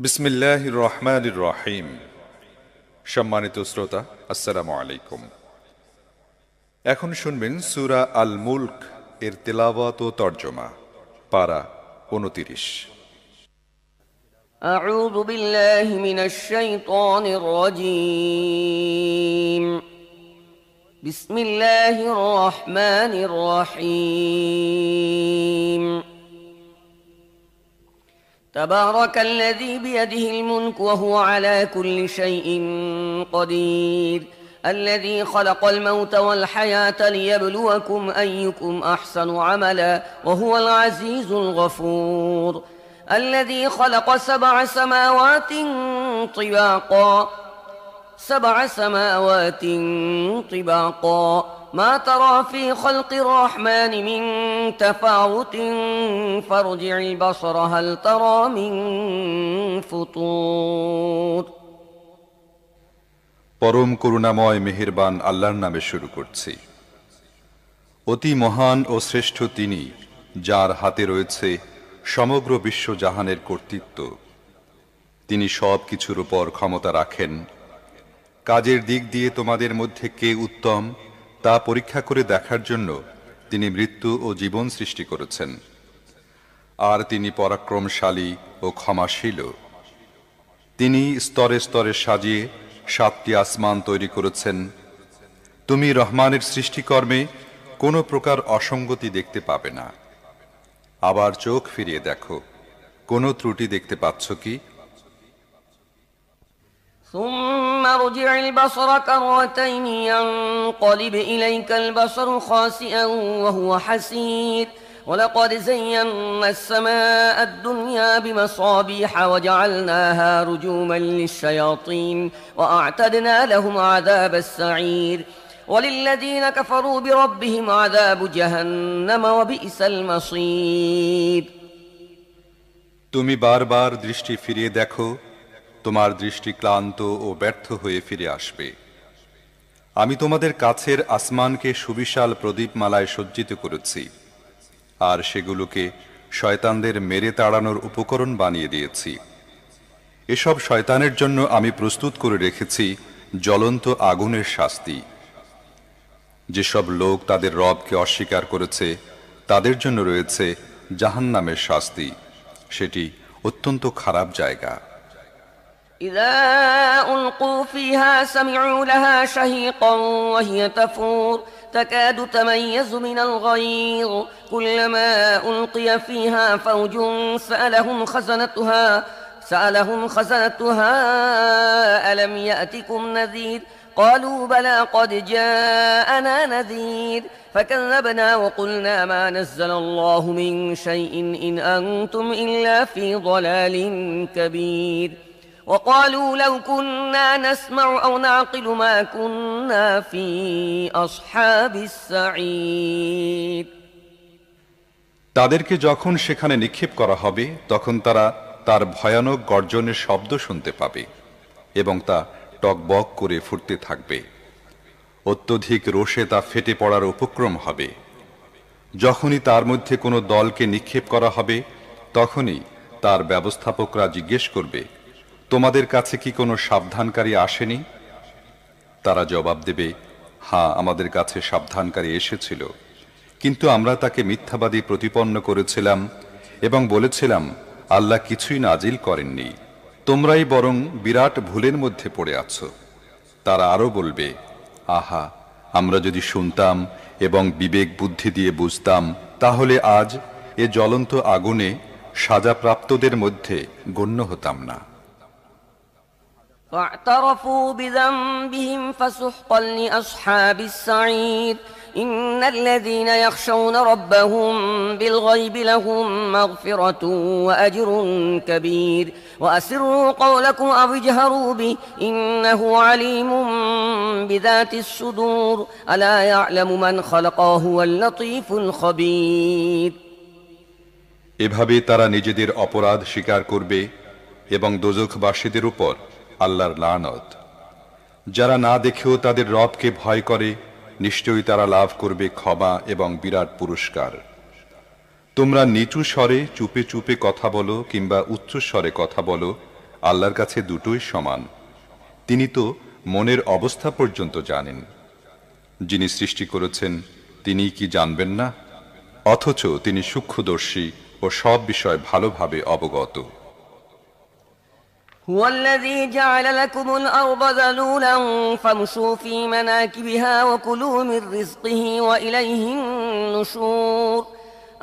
বিসমিল্লাহির রহমানির রহিম। সম্মানিত শ্রোতা, আসসালামু আলাইকুম। এখন শুনবেন সূরা আল মুলক এর তেলাওয়াত ও তরজমা। পারা 29। أعوذ بالله من الشيطان الرجيم. بسم الله الرحمن الرحيم. تبارك الذي بيده الملك وهو على كل شيء قدير. الذي خلق الموت والحياة ليبلوكم أيكم أحسن عملا وهو العزيز الغفور. الذي خلق سبع سماوات طباقا ما ترى في خلق الرحمن من تفاوت فارجع البصر هل ترى من فطور. পরম করুণাময় মেহেরবান আল্লাহর নামে শুরু করছি। অতি মহান ও শ্রেষ্ঠ তিনি, যার হাতে রয়েছে সমগ্র বিশ্বজাহানের কর্তৃত্ব। তিনি সব কিছুর উপর ক্ষমতা রাখেন। কাজের দিক দিয়ে তোমাদের মধ্যে কে উত্তম তা পরীক্ষা করে দেখার জন্য তিনি মৃত্যু ও জীবন সৃষ্টি করেছেন। আর তিনি পরাক্রমশালী ও ক্ষমাশীল। তিনি স্তরে স্তরে সাজিয়ে 7টি আসমান তৈরি করেছেন। তুমি রহমানের সৃষ্টিকর্মে কোনো প্রকার অসঙ্গতি দেখতে পাবে না। আবার চোখ ফিরিয়ে দেখো, কোনো ত্রুটি দেখতে পাচ্ছ কি? ثم ارجع البصر كرتين ينقلب إليك البصر خاسئا وهو حسير ولقد زينا السماء الدنيا بمصابيح وجعلناها رجوما للشياطين وأعتدنا لهم عذاب السعير وللذين كفروا بربهم عذاب جهنم وبئس المصير. তুমি বারবার দৃষ্টি ফিরিয়ে দেখো, তোমার দৃষ্টি ক্লান্ত ও ব্যর্থ হয়ে ফিরে আসবে। আমি তোমাদের কাছের আসমানকে সুবিশাল প্রদীপমালায় সজ্জিত করেছি, আর সেগুলোকে শয়তানদের মেরে তাড়ানোর উপকরণ বানিয়ে দিয়েছি। এসব শয়তানের জন্য আমি প্রস্তুত করে রেখেছি জ্বলন্ত আগুনের শাস্তি। যেসব লোক তাদের রবকে অস্বীকার করেছে তাদের জন্য রয়েছে জাহান্নামের শাস্তি। সেটি অত্যন্ত খারাপ জায়গা। إذا ألقوا فيها سمعوا لها شهيقا وهي تفور تكاد تميز من الغيظ كلما ألقي فيها فوج سألهم خزنتها ألم يأتكم نذير قالوا بلى قد جاءنا نذير فكذبنا وقلنا ما نزل الله من شيء إن أنتم إلا في ضلال كبير وقالوا لو كنا نسمع أو نعقل ما كنا في أصحاب السعير. তাদেরকে যখন সেখানে নিক্ষেপ করা হবে তখন তারা তার ভয়ানক গর্জনের শব্দ শুনতে পাবে এবং তা টকবক করে ফুটতে থাকবে। অত্যধিক রোষে তা ফেটে পড়ার উপক্রম হবে। যখনই তার মধ্যে কোনো দলকে নিক্ষেপ করা হবে তখনই তার ব্যবস্থাপকরা জিজ্ঞেস করবে, তোমাদের কাছে কি কোনো সাবধানকারী আসেনি? তারা জবাব দেবে, হ্যাঁ, আমাদের কাছে সাবধানকারী এসেছিল, কিন্তু আমরা তাকে মিথ্যাবাদী প্রতিপন্ন করেছিলাম এবং বলেছিলাম আল্লাহ কিছুই নাজিল করেননি, তোমরাই বরং বিরাট ভুলের মধ্যে পড়ে আছো। তারা আরো বলবে, আহা, আমরা যদি শুনতাম এবং বিবেক বুদ্ধি দিয়ে বুঝতাম তাহলে আজ এ জ্বলন্ত আগুনে সাজাপ্রাপ্তদের মধ্যে গণ্য হতাম না। فاعترفوا بذنبهم فسحقا لأصحاب السعير إن الذين يخشون ربهم بالغيب لهم مغفرة وأجر كبير وأسروا قولكم أو اجهروا به إنه عليم بذات الصدور ألا يعلم من خلق وهو اللطيف الخبير. এভাবে তারা নিজেদের অপরাধ স্বীকার করবে এবং দোজখবাসীদের উপর আল্লাহর লানত। যারা না দেখেও তাদের রবকে ভয় করে নিশ্চয়ই তারা লাভ করবে ক্ষমা এবং বিরাট পুরস্কার। তোমরা নিচু স্বরে চুপে চুপে কথা বলো কিংবা উচ্চ স্বরে কথা বলো, আল্লাহর কাছে দুটোই সমান। তিনি তো মনের অবস্থা পর্যন্ত জানেন। যিনি সৃষ্টি করেছেন তিনি কি জানবেন না? অথচ তিনি সূক্ষ্মদর্শী ও সব বিষয় ভালোভাবে অবগত। هو الذي جعل لكم الأرض ذلولا فامشوا في مناكبها وكلوا من رزقه وإليه النشور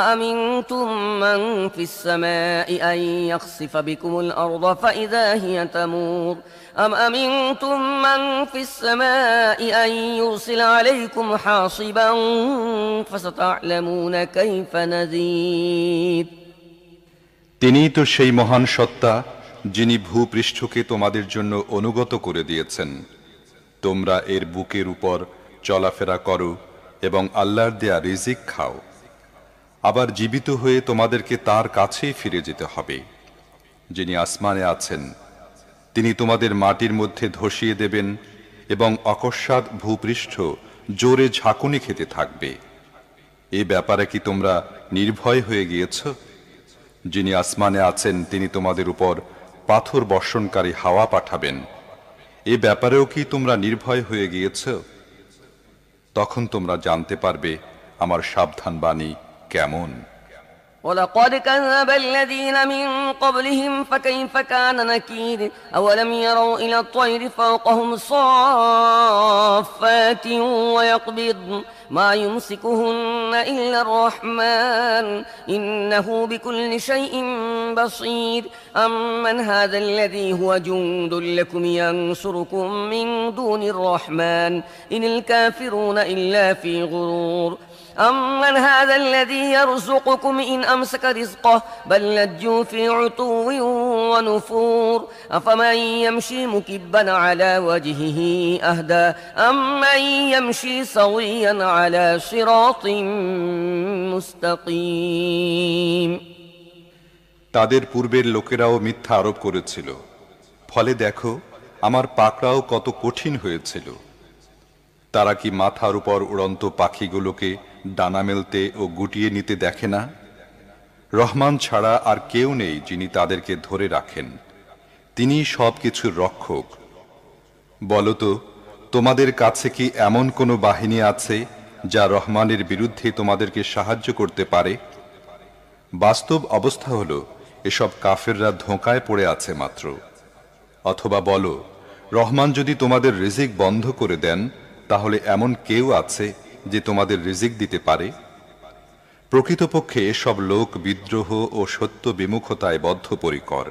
أأمنتم من في السماء أن يخسف بكم الأرض فإذا هي تمور أم أمنتم من في السماء أن يرسل عليكم حاصبا فستعلمون كيف نذير তিনিই তো সেই মহান সত্তা যিনি ভূপৃষ্ঠকে তোমাদের জন্য অনুগত করে দিয়েছেন। তোমরা এর বুকের উপর চলাফেরা করো এবং আল্লাহর দেয়া রিজিক খাও। আবার জীবিত হয়ে তোমাদেরকে তার কাছেই ফিরে যেতে হবে। যিনি আসমানে আছেন তিনি তোমাদের মাটির মধ্যে ধসিয়ে দেবেন এবং অকস্মাৎ ভূপৃষ্ঠ জোরে ঝাঁকুনি খেতে থাকবে। এ ব্যাপারে কি তোমরা নির্ভয় হয়ে গিয়েছ? যিনি আসমানে আছেন তিনি তোমাদের উপর পাথর বর্ষণকারী হাওয়া পাঠাবেন। এ ব্যাপারেও কি তোমরা নির্ভয় হয়ে গিয়েছ? তখন তোমরা জানতে পারবে আমার সাবধান বাণী কেমন। ولقد كذب الذين من قبلهم فكيف كان نكير أولم يروا إلى الطير فوقهم صافات ويقبض ما يمسكهن إلا الرحمن إنه بكل شيء بصير أمن هذا الذي هو جند لكم ينصركم من دون الرحمن إن الكافرون إلا في غرور أمن هذا الذي يرزقكم إن أمسك رزقه بل لجوا في عتو ونفور أفمن يمشي مكبا على وجهه أهدى أمن يمشي سويا على صراط مستقيم তাদের পূর্বের লোকেরাও মিথ্যা আরোপ করেছিল, ফলে দেখো আমার পাকড়াও কত কঠিন হয়েছিল। তারা কি মাথার উপর উড়ন্ত পাখিগুলোকে ডানা মেলতে ও গুটিয়ে নিতে দেখে না? রহমান ছাড়া আর কেউ নেই যিনি তাদেরকে ধরে রাখেন। তিনি সব কিছুর রক্ষক। বলতো, তোমাদের কাছে কি এমন কোনো বাহিনী আছে যা রহমানের বিরুদ্ধে তোমাদেরকে সাহায্য করতে পারে? বাস্তব অবস্থা হলো এসব কাফেররা ধোঁকায় পড়ে আছে মাত্র। অথবা বলো, রহমান যদি তোমাদের রিজিক বন্ধ করে দেন তাহলে এমন কেউ আছে যে তোমাদের রিজিক দিতে পারে? প্রকৃতপক্ষে এসব লোক বিদ্রোহ ও সত্য বিমুখতায় বদ্ধপরিকর।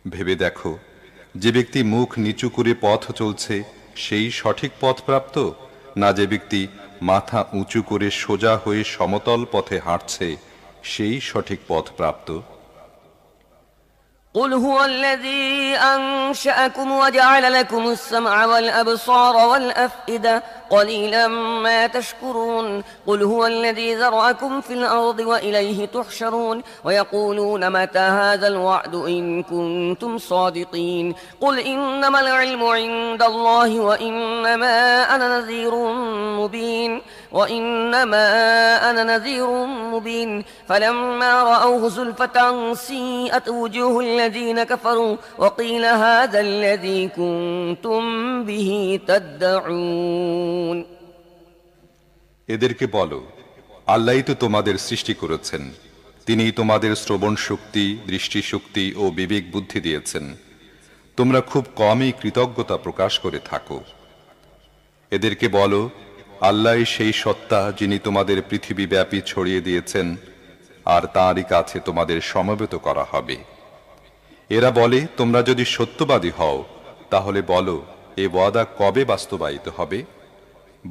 ভেবে দেখো, যে ব্যক্তি মুখ নিচু করে পথ চলছে সেই সঠিক পথ প্রাপ্ত, না যে ব্যক্তি মাথা উঁচু করে সোজা হয়ে সমতল পথে হাঁটছে সেই সঠিক পথ প্রাপ্ত? قل هو الذي أنشأكم وجعل لكم السمع والأبصار والأفئدة قليلا ما تشكرون قل هو الذي ذرأكم في الأرض وإليه تحشرون ويقولون متى هذا الوعد إن كنتم صادقين قل إنما العلم عند الله وإنما أنا نذير مبين فلما رأوه زلفة سيئت وجوه الذين كفروا وقيل هذا الذي كنتم به تدعون এদেরকে বলো, আল্লাহই তো তোমাদের সৃষ্টি করেছেন। তিনিই তোমাদের শ্রবণ শক্তি, দৃষ্টি শক্তি ও বিবেক বুদ্ধি দিয়েছেন। তোমরা খুব কমই কৃতজ্ঞতা প্রকাশ করে থাকো। এদেরকে বলো, আল্লাহই সেই সত্তা যিনি তোমাদের পৃথিবীব্যাপী ছড়িয়ে দিয়েছেন, আর তাঁরই কাছে তোমাদের সমবেত করা হবে। এরা বলে, তোমরা যদি সত্যবাদী হও তাহলে বলো, এ ওয়াদা কবে বাস্তবায়িত হবে?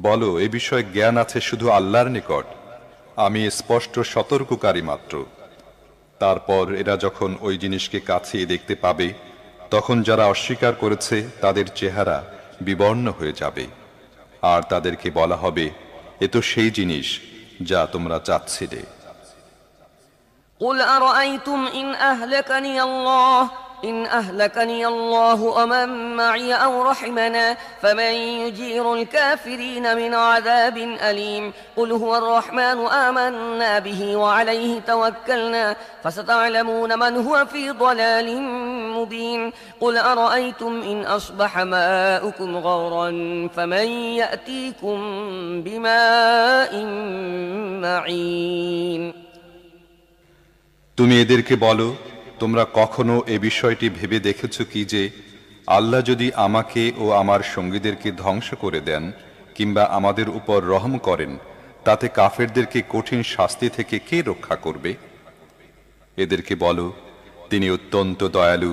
বলো, এ বিষয়ে জ্ঞান আছে শুধু আল্লাহর নিকট। আমি স্পষ্ট সতর্ককারী মাত্র। তারপর এরা যখন ওই জিনিসকে কাছে দেখতে পাবে তখন যারা অস্বীকার করেছে তাদের চেহারা বিবর্ণ হয়ে যাবে, আর তাদেরকে বলা হবে, এ তো সেই জিনিস যা তোমরা চাচ্ছিলে। قل أرأيتم إن أهلكني الله إن أهلكني الله ومن معي أو رحمنا فمن يجير الكافرين من عذاب أليم قل هو الرحمن آمنا به وعليه توكلنا فستعلمون من هو في ضلال مبين قل أرأيتم إن أصبح ماؤكم غورا فمن يأتيكم بماء معين তুমি এদেরকে বলো, তোমরা কখনো এ বিষয়টি ভেবে দেখেছ কি যে আল্লাহ যদি আমাকে ও আমার সঙ্গীদেরকে ধ্বংস করে দেন কিংবা আমাদের উপর রহম করেন, তাতে কাফেরদেরকে কঠিন শাস্তি থেকে কে রক্ষা করবে? এদেরকে বলো, তিনি অত্যন্ত দয়ালু,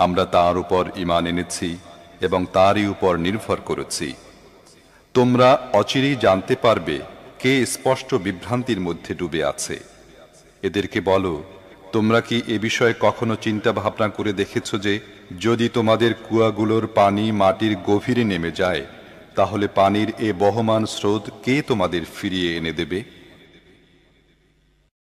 আমরা তার উপর ঈমান এনেছি এবং তারই উপর নির্ভর করেছি। তোমরা অচিরেই জানতে পারবে কে স্পষ্ট বিভ্রান্তির মধ্যে ডুবে আছে। এদেরকে বলো, তোমরা কি এ বিষয়ে কখনো চিন্তা ভাবনা করে দেখেছ যে যদি তোমাদের কুয়াগুলোর পানি মাটির গভীরে নেমে যায়, তাহলে পানির এ বহমান স্রোত কে তোমাদের ফিরিয়ে এনে দেবে?